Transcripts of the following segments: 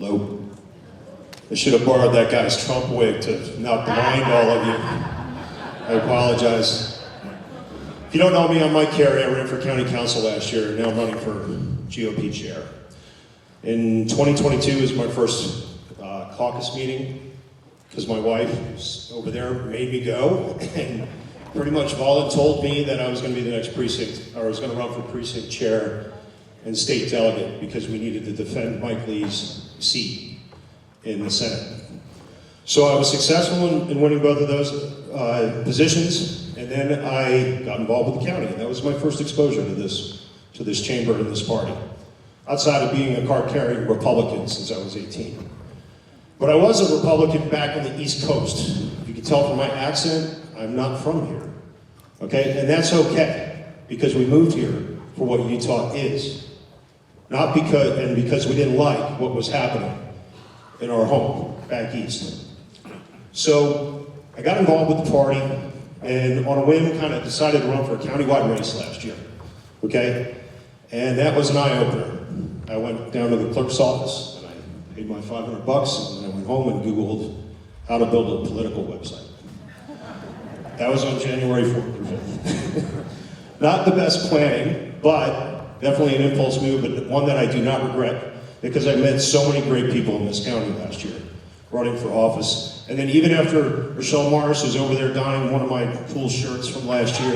Hello. I should have borrowed that guy's Trump wig to not blind all of you. I apologize. If you don't know me, I'm Mike Carey. I ran for county council last year, and now I'm running for GOP chair. In 2022 is my first caucus meeting, because my wife who's over there made me go, and pretty much told me that I was going to be the next precinct, or I was going to run for precinct chair and state delegate, because we needed to defend Mike Lee's seat in the Senate. So I was successful in winning both of those positions, and then I got involved with the county, and that was my first exposure to this chamber and this party, outside of being a card-carrying Republican since I was 18. But I was a Republican back on the East Coast. If you can tell from my accent, I'm not from here, okay? And that's okay, because we moved here for what Utah is. Not because we didn't like what was happening in our home back east. So I got involved with the party, and on a whim kind of decided to run for a countywide race last year, okay? And that was an eye-opener. I went down to the clerk's office, and I paid my $500, and then I went home and Googled how to build a political website. That was on January 4th or 5th. Not the best planning, but definitely an impulse move, but one that I do not regret, because I met so many great people in this county last year, running for office. And then even after Rochelle Morris was over there donning one of my cool shirts from last year,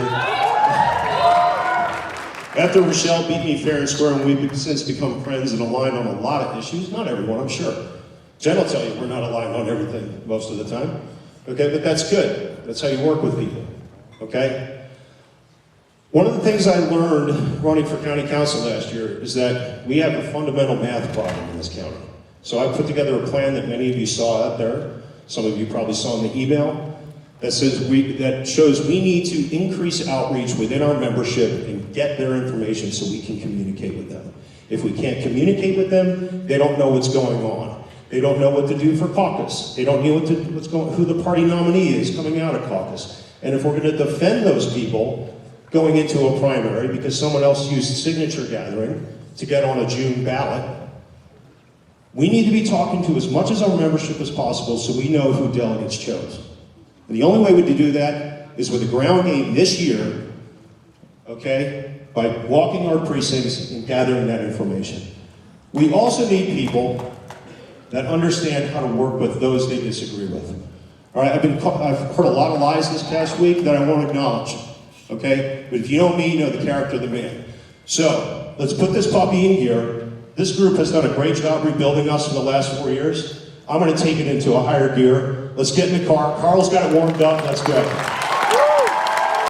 after Rochelle beat me fair and square, and we've since become friends and aligned on a lot of issues, not everyone, I'm sure. Jen will tell you we're not aligned on everything most of the time, okay, but that's good. That's how you work with people, okay? One of the things I learned running for county council last year is that we have a fundamental math problem in this county. So I put together a plan that many of you saw out there. Some of you probably saw in the email that shows we need to increase outreach within our membership and get their information so we can communicate with them. If we can't communicate with them, they don't know what's going on. They don't know what to do for caucus. They don't know who the party nominee is coming out of caucus. And if we're going to defend those people going into a primary because someone else used signature gathering to get on a June ballot, we need to be talking to as much of our membership as possible so we know who delegates chose. And the only way to do that is with a ground game this year, okay, by walking our precincts and gathering that information. We also need people that understand how to work with those they disagree with. All right, I've heard a lot of lies this past week that I won't acknowledge. Okay? But if you know me, you know the character of the man. So, let's put this puppy in gear. This group has done a great job rebuilding us for the last 4 years. I'm going to take it into a higher gear. Let's get in the car. Carl's got it warmed up. Let's go.